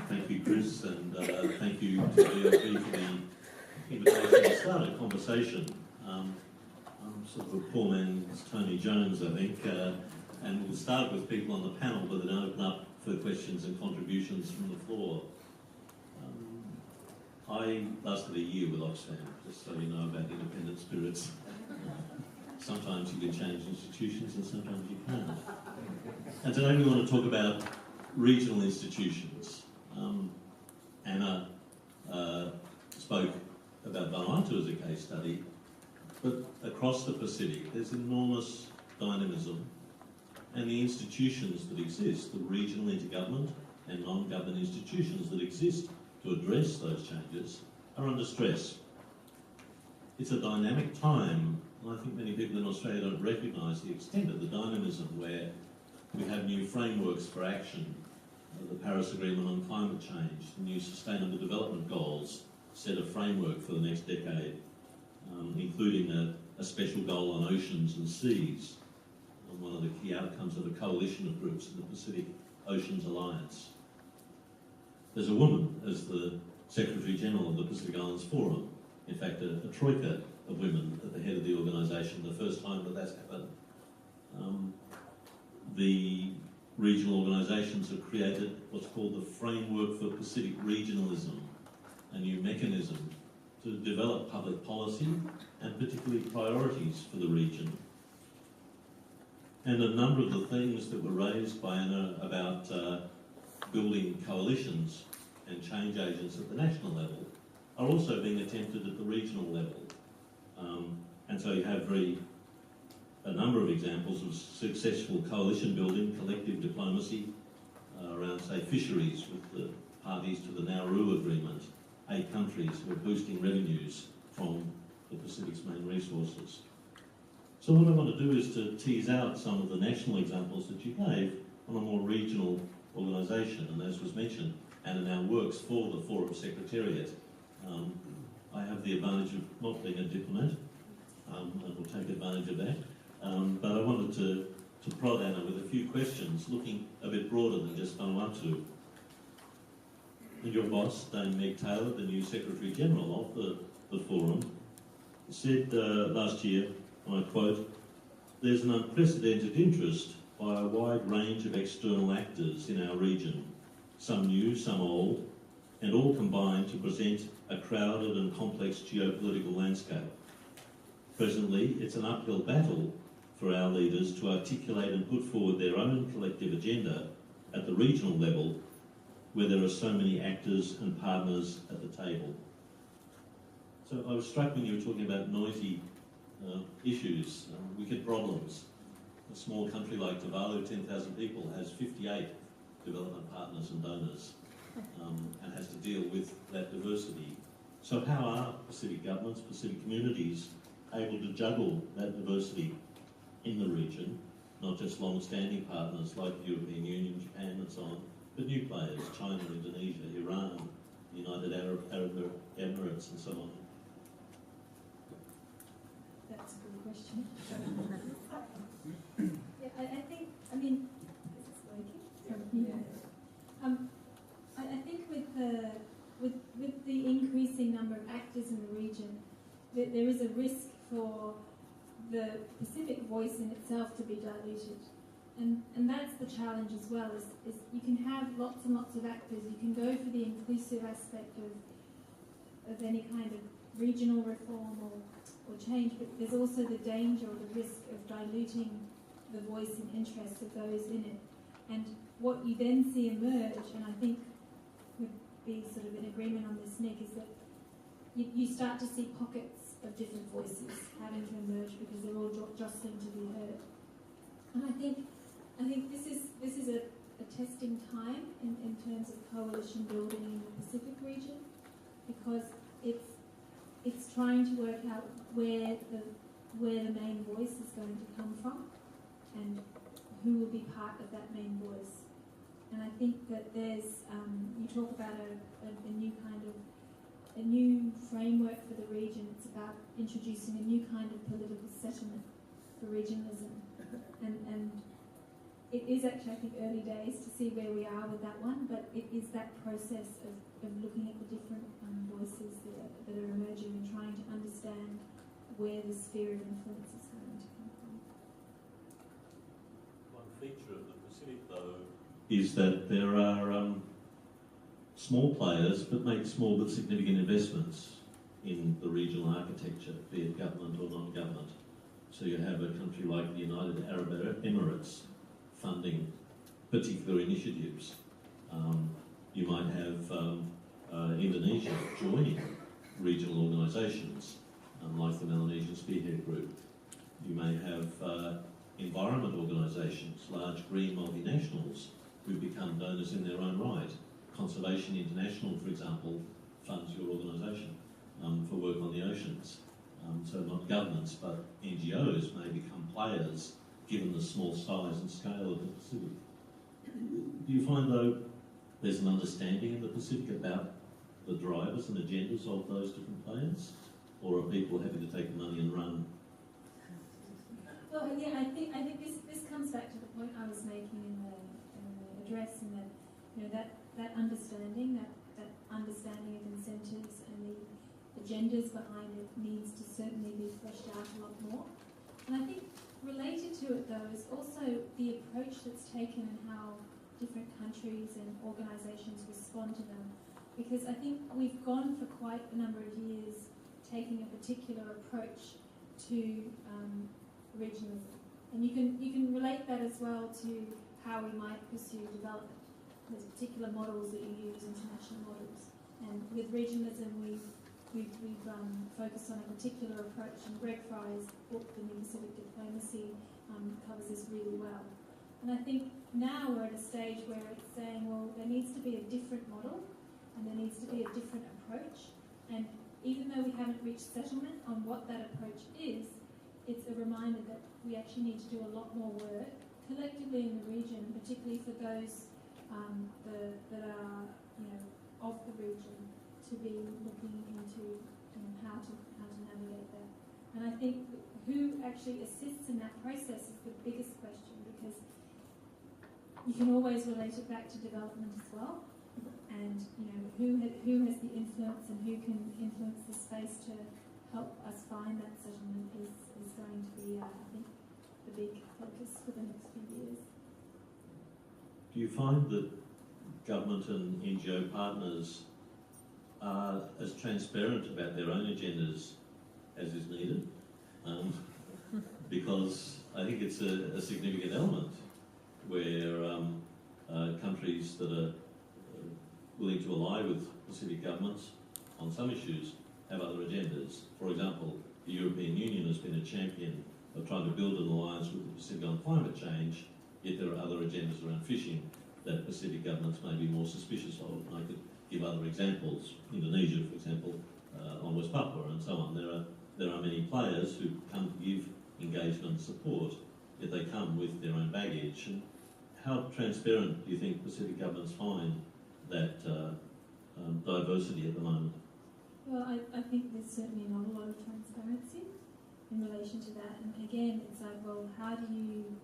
Thank you, Chris, and thank you to DLP for the invitation to start a conversation. I'm sort of a poor man's Tony Jones, I think, and we'll start with people on the panel, but then open up for questions and contributions from the floor. I lasted a year with Oxfam, just so you know about independent spirits. Sometimes you can change institutions and sometimes you can't. And today we want to talk about regional institutions. Anna spoke about Vanuatu as a case study, but across the Pacific there's enormous dynamism, and the institutions that exist, the regional intergovernment and non-government institutions that exist to address those changes, are under stress. It's a dynamic time, and I think many people in Australia don't recognise the extent of the dynamism, where we have new frameworks for action, the Paris Agreement on climate change, the new Sustainable Development Goals set a framework for the next decade, including a special goal on oceans and seas, one of the key outcomes of a coalition of groups in the Pacific Oceans Alliance. There's a woman as the Secretary General of the Pacific Islands Forum, in fact a troika of women at the head of the organisation, the first time that that's happened. The regional organisations have created what's called the Framework for Pacific Regionalism, a new mechanism to develop public policy and particularly priorities for the region. And a number of the things that were raised by Anna about building coalitions and change agents at the national level are also being attempted at the regional level. And so you have a number of examples of successful coalition building, collective diplomacy around, say, fisheries with the parties to the Nauru Agreement, 8 countries who are boosting revenues from the Pacific's main resources. So what I want to do is to tease out some of the national examples that you gave on a more regional organisation, and as was mentioned, Anna now works for the Forum Secretariat. I have the advantage of not being a diplomat, and will take advantage of that. But I wanted to prod Anna with a few questions, looking a bit broader than just Vanuatu. And your boss, Dame Meg Taylor, the new Secretary General of the Forum, said last year, and I quote, "There's an unprecedented interest by a wide range of external actors in our region, some new, some old, and all combined to present a crowded and complex geopolitical landscape. Presently, it's an uphill battle for our leaders to articulate and put forward their own collective agenda at the regional level, where there are so many actors and partners at the table." So I was struck when you were talking about noisy issues, wicked problems. A small country like Tuvalu, 10,000 people, has 58 development partners and donors, and has to deal with that diversity. So how are Pacific governments, Pacific communities able to juggle that diversity in the region, not just long-standing partners like the European Union, Japan and so on, but new players, China, Indonesia, Iran, the United Arab Emirates and so on? That's a good question. Yeah, I think, I mean, is this working? Yeah. I think with the increasing number of actors in the region, there is a risk for the Pacific voice in itself to be diluted. And that's the challenge as well, is you can have lots and lots of actors, you can go for the inclusive aspect of any kind of regional reform or change, but there's also the danger or the risk of diluting the voice and interests of those in it. And what you then see emerge, and I think we'd be sort of in agreement on this, Nick, is that you start to see pockets of different voices having to emerge because they're all jostling to be heard. And I think this is a testing time in terms of coalition building in the Pacific region, because it's trying to work out where the main voice is going to come from and who will be part of that main voice. And I think that there's you talk about a new kind of a new framework for the region. It's about introducing a new kind of political settlement for regionalism, and it is actually, I think, early days to see where we are with that one, but it is that process of looking at the different voices that are emerging and trying to understand where the sphere of influence is going to come from. One feature of the Pacific, though, is that there are small players that make small but significant investments in the regional architecture, be it government or non-government. So you have a country like the United Arab Emirates funding particular initiatives. You might have Indonesia joining regional organisations like the Melanesian Spearhead Group. You may have environment organisations, large green multinationals who become donors in their own right. Conservation International, for example, funds your organisation for work on the oceans. So not governments, but NGOs may become players given the small size and scale of the Pacific. Do you find, though, there's an understanding in the Pacific about the drivers and agendas of those different players? Or are people happy to take the money and run? Well, yeah, I think this comes back to the point I was making in the address, and that, you know, that understanding of incentives and the agendas behind it needs to certainly be fleshed out a lot more. And I think related to it, though, is also the approach that's taken and how different countries and organisations respond to them. Because I think we've gone for quite a number of years taking a particular approach to regionalism. And you can relate that as well to how we might pursue development. There's particular models that you use, international models. And with regionalism, we've focused on a particular approach, and Greg Fry's book, The New Pacific Diplomacy, covers this really well. And I think now we're at a stage where it's saying, well, there needs to be a different model, and there needs to be a different approach. And even though we haven't reached settlement on what that approach is, it's a reminder that we actually need to do a lot more work collectively in the region, particularly for those that are, you know, of the region, to be looking into how to navigate that. And I think who actually assists in that process is the biggest question, because you can always relate it back to development as well. And, you know, who has the influence and who can influence the space to help us find that settlement is going to be, I think, the big focus for the next few years. Do you find that government and NGO partners are as transparent about their own agendas as is needed? Because I think it's a significant element where countries that are willing to ally with Pacific governments on some issues have other agendas. For example, the European Union has been a champion of trying to build an alliance with the Pacific on climate change, yet there are other agendas around fishing that Pacific governments may be more suspicious of. And I could give other examples, Indonesia, for example, on West Papua and so on. There are many players who come to give engagement and support, yet they come with their own baggage. And how transparent do you think Pacific governments find that diversity at the moment? Well, I think there's certainly not a lot of transparency in relation to that. And again, it's like, well, how do you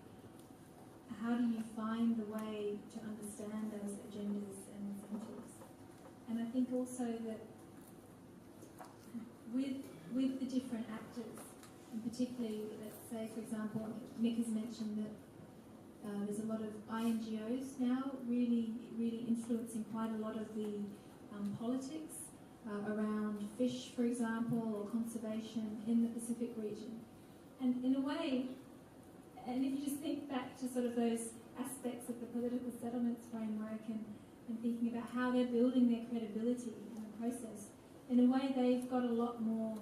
find the way to understand those agendas and incentives? And I think also that with the different actors, and particularly, let's say, for example, Mick has mentioned that there's a lot of INGOs now really influencing quite a lot of the politics around fish, for example, or conservation in the Pacific region. And in a way, and if you just think back to sort of those aspects of the political settlements framework and thinking about how they're building their credibility in the process, in a way they've got a lot more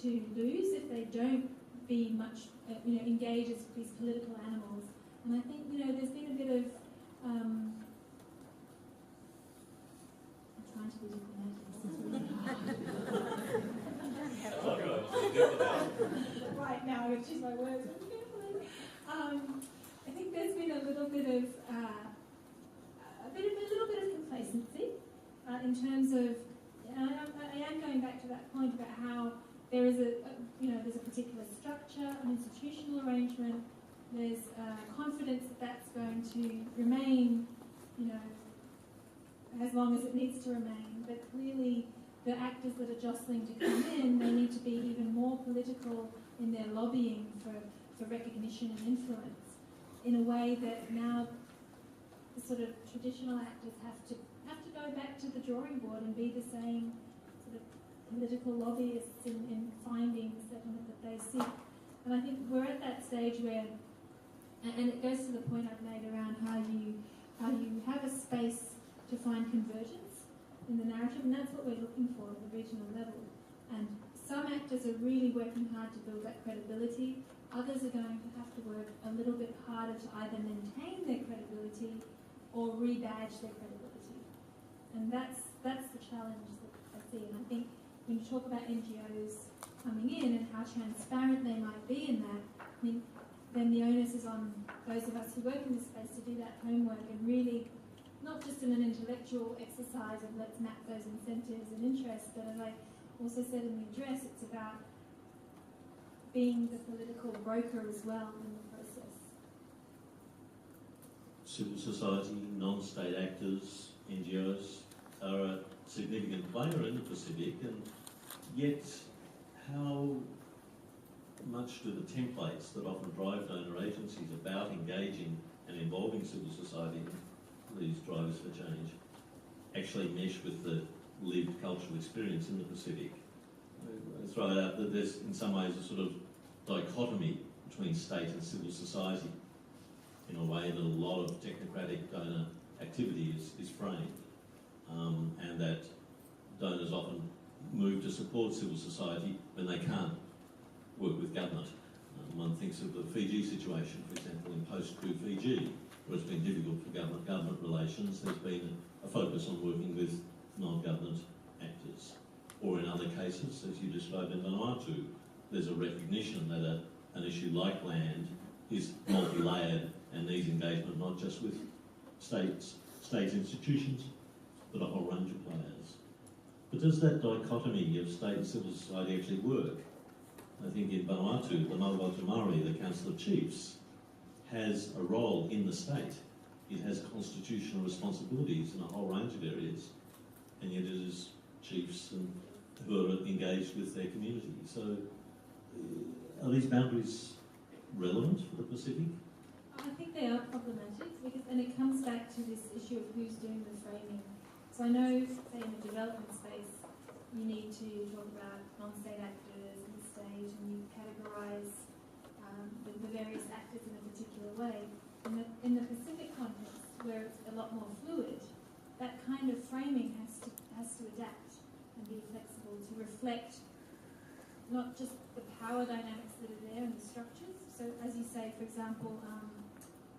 to lose if they don't be much, engage as these political animals. And I think, there's been a bit of, I'm trying to be diplomatic. Right now, I'm going to choose my words carefully. I think there's been a little bit of complacency in terms of, I am going back to that point about how there is there's a particular structure, an institutional arrangement, there's confidence that that's going to remain, you know, as long as it needs to remain. But clearly, the actors that are jostling to come in, they need to be even more political in their lobbying for recognition and influence, in a way that now the sort of traditional actors have to go back to the drawing board and be the same sort of political lobbyists in finding the settlement that they seek. And I think we're at that stage where, and it goes to the point I've made around how you have a space to find convergence in the narrative, and that's what we're looking for at the regional level. And some actors are really working hard to build that credibility. Others are going to have to work a little bit harder to either maintain their credibility or rebadge their credibility. And that's the challenge that I see. And I think when you talk about NGOs coming in and how transparent they might be in that, I mean, then the onus is on those of us who work in this space to do that homework and really, not just in an intellectual exercise of let's map those incentives and interests, but as I also said in the address, it's about being the political broker as well in the process. Civil society, non-state actors, NGOs are a significant player in the Pacific, and yet how much do the templates that often drive donor agencies about engaging and involving civil society, these drivers for change, actually mesh with the lived cultural experience in the Pacific? I throw it out that there's in some ways a sort of dichotomy between state and civil society in a way that a lot of technocratic donor activity is framed, and that donors often move to support civil society when they can't work with government. One thinks of the Fiji situation, for example, in post-coup Fiji, where it's been difficult for government relations. There's been a focus on working with non-government actors. Or in other cases, as you described in Vanuatu, there's a recognition that an issue like land is multi-layered and needs engagement not just with state institutions, but a whole range of players. But does that dichotomy of state and civil society actually work? I think in Vanuatu, the Malwatu Maori, the Council of Chiefs, has a role in the state. It has constitutional responsibilities in a whole range of areas, and yet it is chiefs and who are engaged with their community. So are these boundaries relevant for the Pacific? I think they are problematic, because, and it comes back to this issue of who's doing the framing. So I know, say in the development space, you need to talk about non-state actors in the state, and you categorise the various actors in a particular way. In the Pacific context, where it's a lot more fluid, that kind of framing has to adapt and be flexible to reflect not just the power dynamics that are there and the structures. So as you say, for example,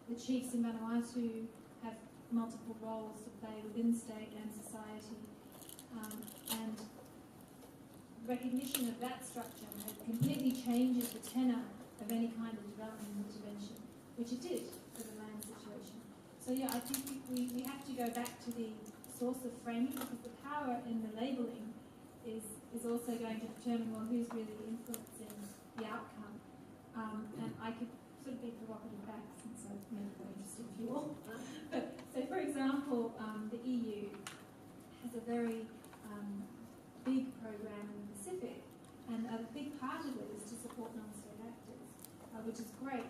the chiefs in Vanuatu have multiple roles to play within state and society, and recognition of that structure completely changes the tenor of any kind of development intervention, which it did for the land situation. So yeah, I think we have to go back to the source of framing, because the power in the labelling is also going to determine, well, who's really influencing the outcome. And I could sort of be provocative back, since I've made it very interesting for you all. But so, for example, the EU has a very big program in the Pacific, and a big part of it is to support non-state actors, which is great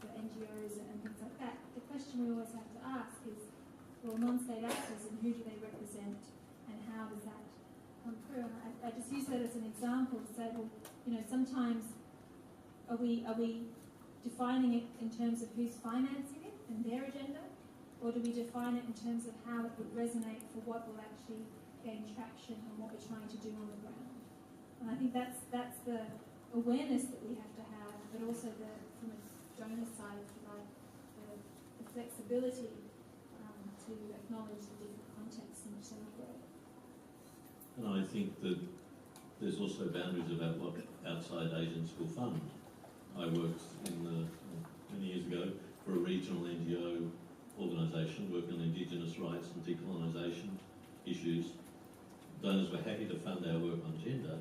for NGOs and things like that. The question we always have to ask is, well, non-state actors, and who do they represent, and how does that come through? And I just use that as an example to say, well, you know, sometimes are we defining it in terms of who's financing it and their agenda, or do we define it in terms of how it would resonate for what will actually gain traction and what we're trying to do on the ground? And I think that's the awareness that we have to have, but also from a donor side, if you like, the flexibility to acknowledge the different contexts in which they operate. And I think that there's also boundaries about what outside agents will fund. I worked many years ago for a regional NGO organisation working on Indigenous rights and decolonisation issues. Donors were happy to fund our work on gender.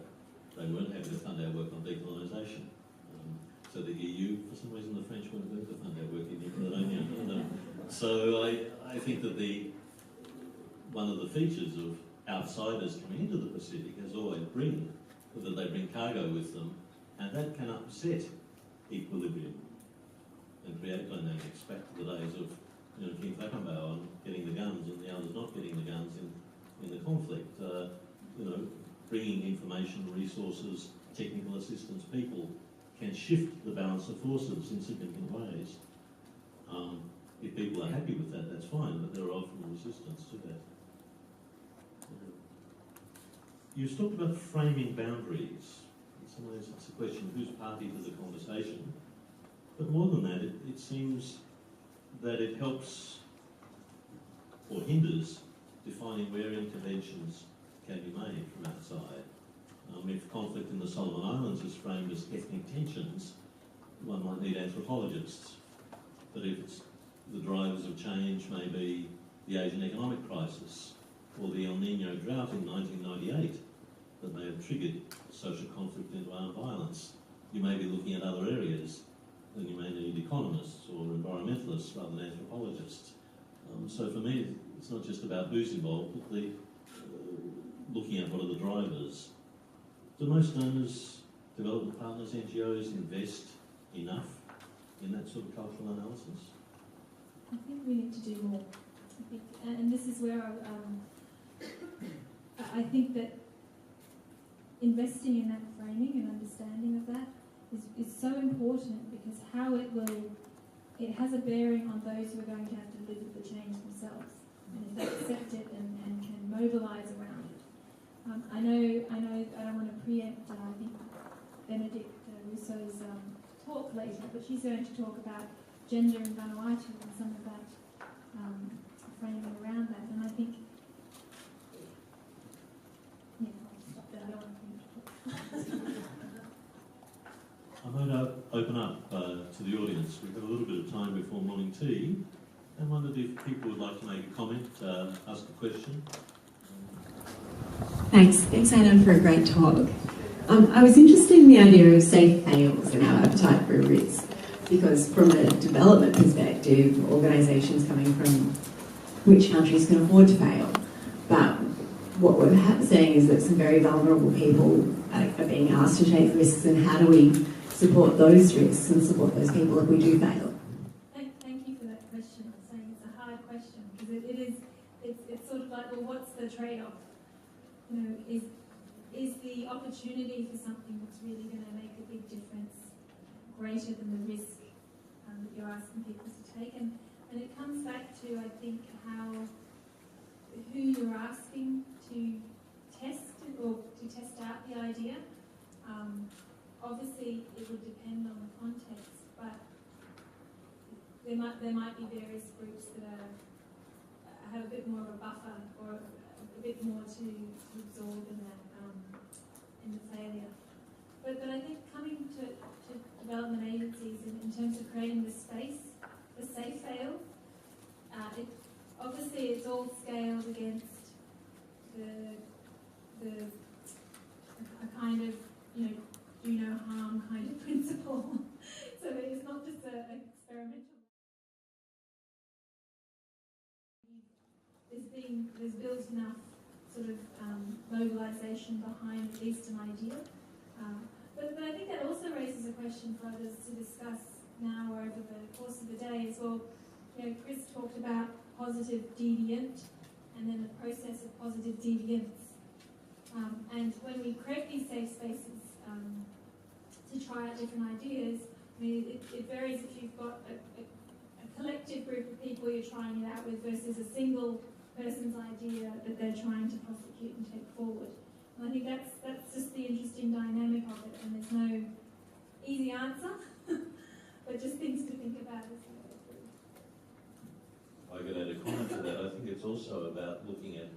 They weren't happy to fund our work on decolonisation. to the EU. For some reason, the French weren't going to fund our work in Catalonia. So I think that one of the features of outsiders coming into the Pacific has always been that they bring cargo with them, and that can upset equilibrium and create dynamics back to the days of King Whakambau and getting the guns and the others not getting the guns in the conflict. Bringing information, resources, technical assistance, people can shift the balance of forces in significant ways. If people are happy with that, that's fine, but there are often resistance to that. You talked about framing boundaries. In some ways it's a question of who's party to the conversation. But more than that, it seems that it helps or hinders defining where interventions can be made from outside. If conflict in the Solomon Islands is framed as ethnic tensions, one might need anthropologists. But if the drivers of change may be the Asian economic crisis or the El Nino drought in 1998 that may have triggered social conflict and armed violence, you may be looking at other areas, then you may need economists or environmentalists rather than anthropologists. So for me, it's not just about who's involved, but looking at what are the drivers. Do most donors, development partners, NGOs invest enough in that sort of cultural analysis? I think we need to do more. And this is where I think that investing in that framing and understanding of that is so important, because how it has a bearing on those who are going to have to live with the change themselves, and if they accept it and can mobilise around it. I know, I don't want to preempt, I think, Benedict Russo's talk later, but she's going to talk about gender in Vanuatu and some of that framing around that, and I think, I'll stop there, I don't want to finish. I might open up to the audience. We've got a little bit of time before morning tea. I wondered if people would like to make a comment, ask a question. Thanks Anna, for a great talk. I was interested in the idea of safe fails and our appetite for risk, because from a development perspective, organisations coming from which countries can afford to fail. But what we're saying is that some very vulnerable people are being asked to take risks, and how do we support those risks and support those people if we do fail? Thank you for that question. I'm saying it's a hard question, because it's sort of like, well, what's the trade-off? Is the opportunity for something that's really going to make a big difference greater than the risk that you're asking people to take? And it comes back to, I think, who you're asking to test or to test out the idea. Obviously, it would depend on the context, but there might be various groups that have a bit more of a buffer or a bit more to absorb in that in the failure. But I think coming to development agencies in terms of creating the space, the safe fail, obviously it's all scaled against a kind of do no harm kind of principle. So it's not just an experimental. There's built enough sort of mobilisation behind at least an idea. But I think that also raises a question for others to discuss now or over the course of the day as well. Chris talked about positive deviant and then the process of positive deviance. And when we create these safe spaces to try out different ideas, it varies if you've got a collective group of people you're trying it out with versus a single person's idea that they're trying to prosecute and take forward. And I think that's just the interesting dynamic of it, and there's no easy answer, but just things to think about as we go through. I could add a comment to that. I think it's also about looking at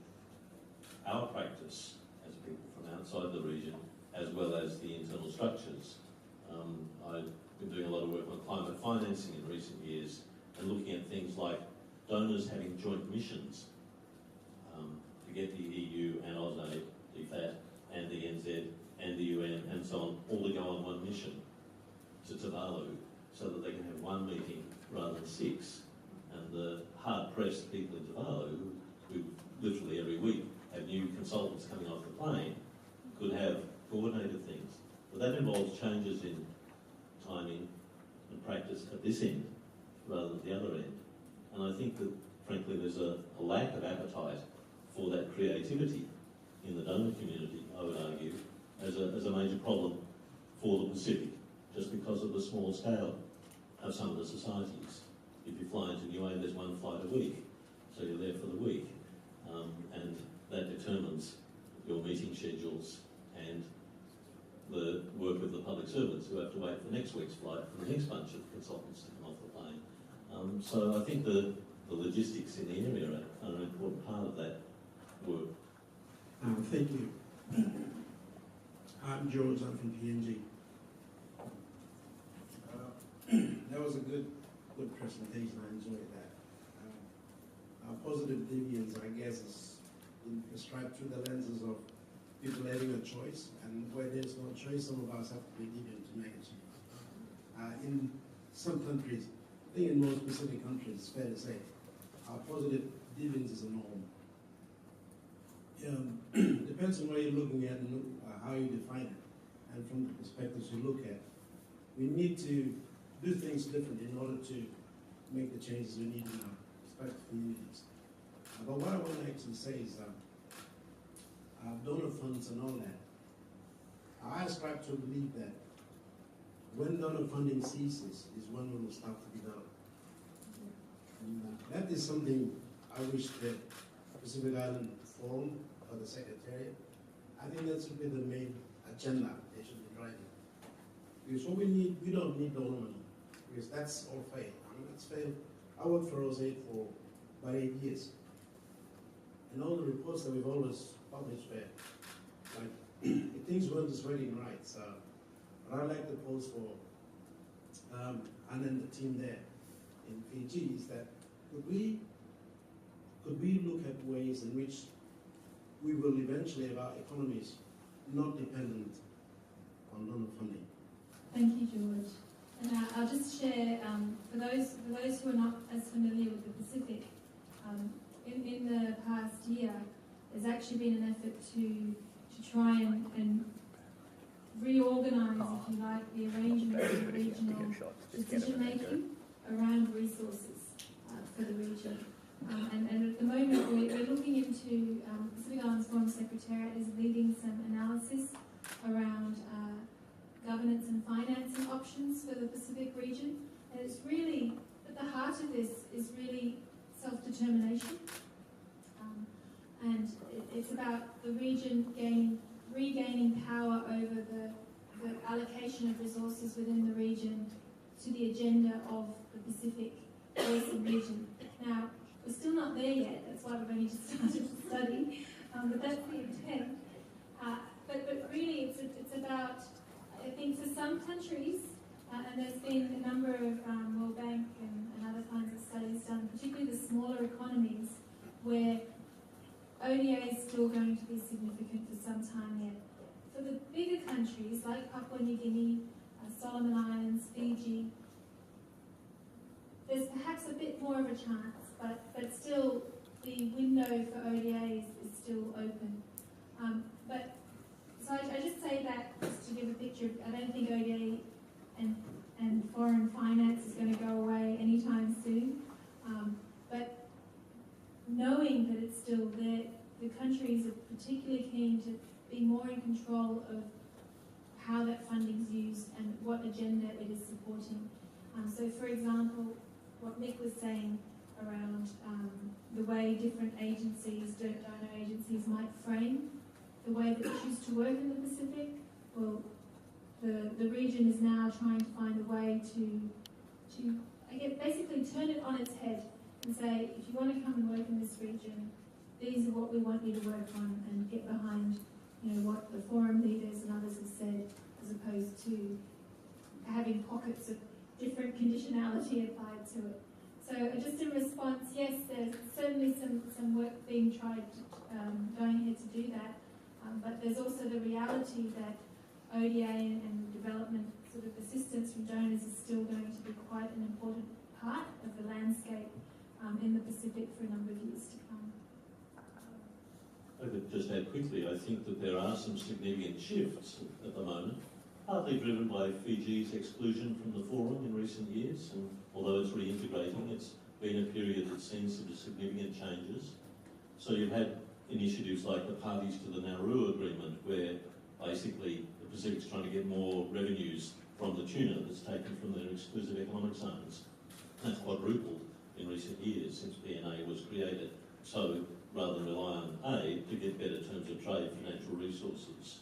our practice as people from outside the region, as well as the internal structures. I've been doing a lot of work on climate financing in recent years, and looking at things like donors having joint missions to get the EU and AusAid, and the NZ and the UN and so on, all to go on one mission to Tavala consultants coming off the plane could have coordinated things. But that involves changes in timing and practice at this end rather than the other end. And I think that, frankly, there's a lack of appetite for that creativity in the donor community, I would argue, as a major problem for the Pacific, just because of the small scale of some of the societies. If you fly into Niue, there's one flight a week, so you're there for the week. And that determines your meeting schedules and the work of the public servants who have to wait for next week's flight for the next bunch of consultants to come off the plane. So I think the logistics in the area are an important part of that work. Thank you. I'm George, I'm from PNG. That was a good presentation, I enjoyed that. Positive deviance, I guess, is prescribed through the lenses of people having a choice, and where there's no choice, some of us have to be deviant to make a change. In some countries, I think in most specific countries, it's fair to say, positive deviance is a norm. Depends on where you're looking at and how you define it, and from the perspectives you look at. We need to do things differently in order to make the changes we need in our respective communities. But what I want to actually say is donor funds and all that. I ascribe to believe that when donor funding ceases is when we will start to develop. And that is something I wish the Pacific Island Forum or the Secretariat, I think that should be the main agenda they should be driving. Because what we need, we don't need donor money, because that's all failed. I mean, it's failed. I worked for OSAID for about 8 years. And all the reports that we've always published were like, things weren't just reading right. So, what I like to pose for and then the team there in Fiji is that could we look at ways in which we will eventually have our economies not dependent on donor funding? Thank you, George. And I'll just share, for those who are not as familiar with the Pacific, in the past year, there's actually been an effort to try and reorganise, if you like, the arrangements of regional decision-making around resources for the region. And at the moment, we're looking into, Pacific Islands Forum Secretariat is leading some analysis around governance and financing options for the Pacific region. And it's really, at the heart of this is really self-determination. And it's about the region regaining power over the allocation of resources within the region to the agenda of the Pacific Basin region. Now, we're still not there yet, that's why we've only just started the study, but that's the intent. But really it's about, I think for some countries, and there's been a number of World Bank and other kinds of studies done, particularly the smaller economies, where ODA is still going to be significant for some time yet. For the bigger countries like Papua New Guinea, Solomon Islands, Fiji, there's perhaps a bit more of a chance, but still the window for ODA is still open. So I just say that just to give a picture. I don't think ODA and foreign finance is going to go away anytime soon. But knowing that it's still there, the countries are particularly keen to be more in control of how that funding is used and what agenda it is supporting. So, for example, what Nick was saying around the way different agencies, donor agencies, might frame the way that they choose to work in the Pacific. Well, the region is now trying to find a way to I guess, basically turn it on its head and say, if you want to come and work in this region, these are what we want you to work on, and get behind, what the forum leaders and others have said, as opposed to having pockets of different conditionality applied to it. So just in response, yes, there's certainly some work being tried, going ahead to do that, but there's also the reality that ODA and development sort of assistance from donors is still going to be quite an important part of the landscape in the Pacific for a number of years to come. I could just add quickly, I think that there are some significant shifts at the moment, partly driven by Fiji's exclusion from the forum in recent years, and although it's reintegrating, it's been a period that's seen some significant changes. So you've had initiatives like the parties to the Nauru Agreement, where basically the Pacific's trying to get more revenues from the tuna that's taken from their exclusive economic zones. That's quadrupled in recent years since PNA was created. So rather than rely on aid to get better terms of trade for natural resources.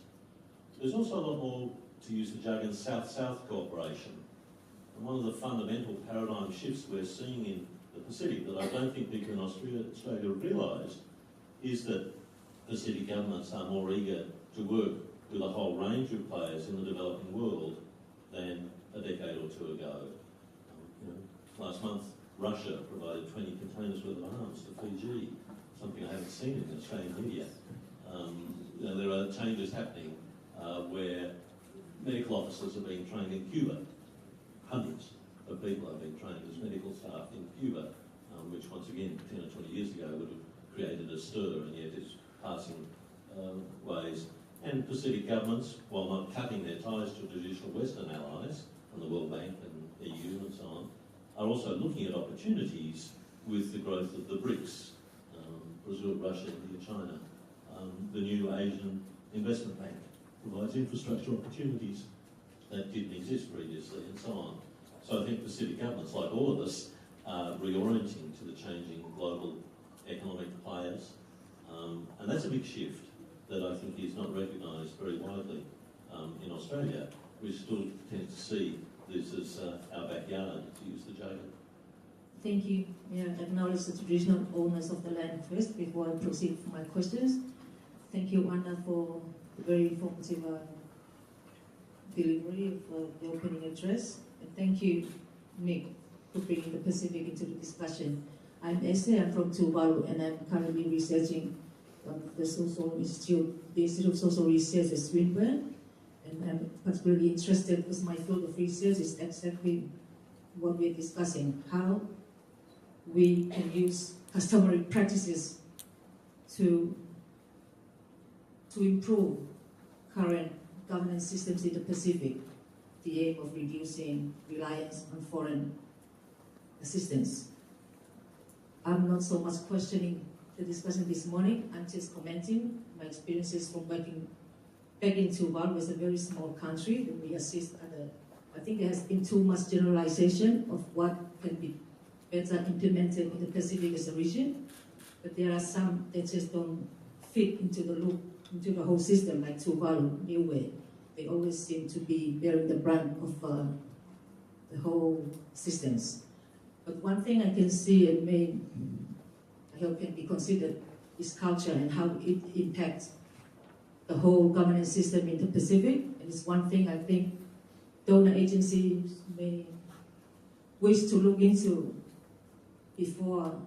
There's also a lot more, to use the jargon, South-South cooperation. And one of the fundamental paradigm shifts we're seeing in the Pacific that I don't think people in Australia have realised is that Pacific governments are more eager to work with a whole range of players in the developing world than a decade or two ago. Last month, Russia provided 20 containers worth of arms to Fiji, something I haven't seen in the Australian media. There are changes happening where medical officers are being trained in Cuba. Hundreds of people are being trained as medical staff in Cuba, which once again, 10 or 20 years ago would have created a stir, and yet is passing ways. And Pacific governments, while not cutting their ties to traditional Western allies, and the World Bank and EU and so on, are also looking at opportunities with the growth of the BRICS, Brazil, Russia, India, China. The new Asian Investment Bank provides infrastructure opportunities that didn't exist previously, and so on. So I think Pacific governments, like all of us, are reorienting to the changing global economic players. And that's a big shift that I think is not recognised very widely in Australia. We still tend to see this as our backyard, to use the jargon. Thank you. May I acknowledge the traditional owners of the land first before I proceed with my questions. Thank you, Anna, for the very informative delivery of the opening address. And thank you, Nick, for bringing the Pacific into the discussion. I'm Esther, I'm from Tuvalu, and I'm currently researching the Social Institute, the Institute of Social Research at Swinburne. And I'm particularly interested because my field of research is exactly what we're discussing, how we can use customary practices to improve current governance systems in the Pacific, the aim of reducing reliance on foreign assistance. I'm not so much questioning the discussion this morning, I'm just commenting my experiences from working back in Tuvalu. Was a very small country that we assist at I think there has been too much generalization of what can be better implemented in the Pacific as a region, but there are some that just don't fit into the loop, into the whole system, like Tuvalu, Niue. They always seem to be bearing the brunt of the whole systems. But one thing I can see and I hope can be considered is culture and how it impacts the whole governance system in the Pacific. And it's one thing I think donor agencies may wish to look into before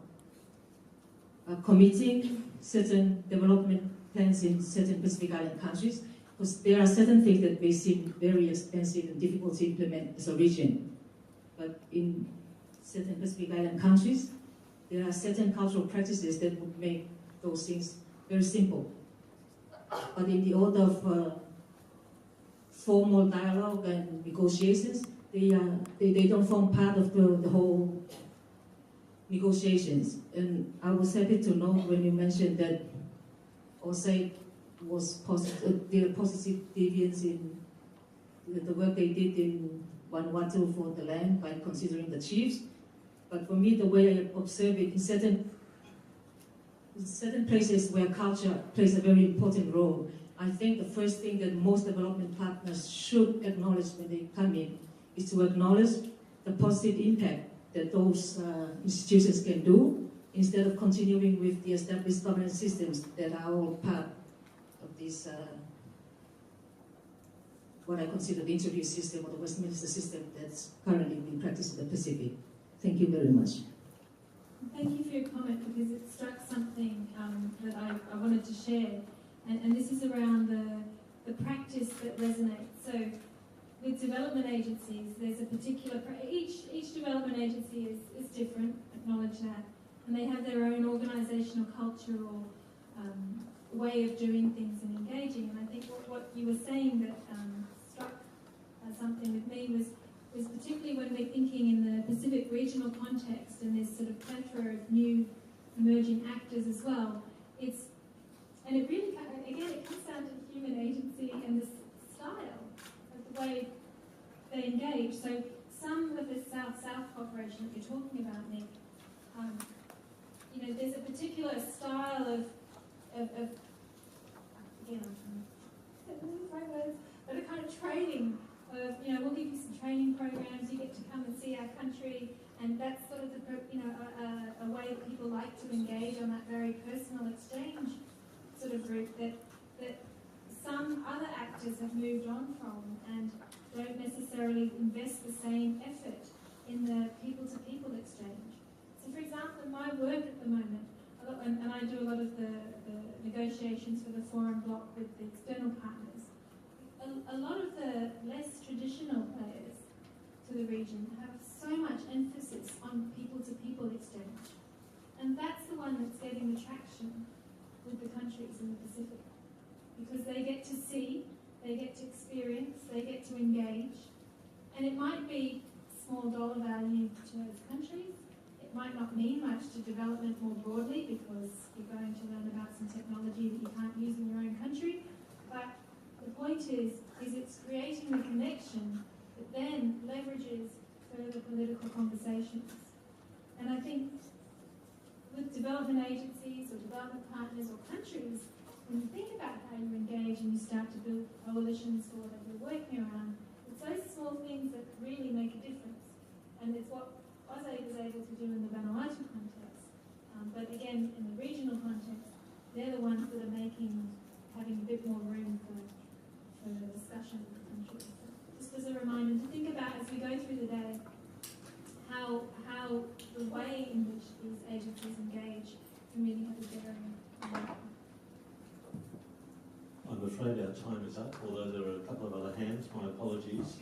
committing certain development plans in certain Pacific Island countries, because there are certain things that may seem very expensive and difficult to implement as a region. But in certain Pacific Island countries, there are certain cultural practices that would make those things very simple. But in the order of formal dialogue and negotiations, they don't form part of the whole negotiations. And I was happy to know when you mentioned that OSAID did a positive deviance in the work they did in Vanuatu for the land by considering the chiefs. But for me, the way I observe it, in certain places where culture plays a very important role, I think the first thing that most development partners should acknowledge when they come in is to acknowledge the positive impact that those institutions can do, instead of continuing with the established governance systems that are all part of this, what I consider the interview system or the Westminster system that's currently being practiced in the Pacific. Thank you very much. Thank you for your comment, because it struck something that I wanted to share, and this is around the practice that resonates. So with development agencies, there's a particular, each development agency is different, acknowledge that, and they have their own organisational culture or way of doing things and engaging. And I think what you were saying that struck something with me was particularly when we're thinking in the Pacific regional context, and there's sort of plethora of new emerging actors as well. And it really, again, it comes down to human agency and the style of the way they engage. So some of the South-South cooperation that you're talking about, Nick, there's a particular style of again, I'm trying to get the right words, but a kind of training of, we'll give you some training programs, you get to come and see our country, and that's sort of a way that people like to engage on that very personal exchange sort of route that some other actors have moved on from and don't necessarily invest the same effort in the people-to-people exchange. So, for example, in my work at the moment, and I do a lot of the negotiations for the forum bloc with the external partners, a lot of the less traditional players to the region have so much emphasis on people-to-people exchange. And that's the one that's getting the traction with the countries in the Pacific. Because they get to see, they get to experience, they get to engage. And it might be small dollar value to those countries. It might not mean much to development more broadly because you're going to learn about some technology that you can't use in your own country. But the point is it's creating the connection that then leverages further political conversations. And I think with development agencies or development partners or countries, when you think about how you engage and you start to build coalitions for whatever you're working around, it's those small things that really make a difference. And it's what AusAid was able to do in the Vanuatu context. But again, in the regional context, they're the ones that are having a bit more room for discussion with the countries. So just as a reminder to think about as we go through the day, how the way in which these agencies engage can really have a bearing. I'm afraid our time is up, although there are a couple of other hands. My apologies.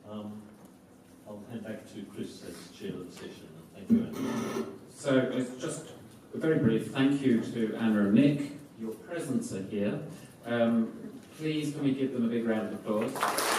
I'll hand back to Chris as chair of the session. Thank you, Anna. So it's just a very brief thank you to Anna and Nick. Your presents are here. Please can we give them a big round of applause?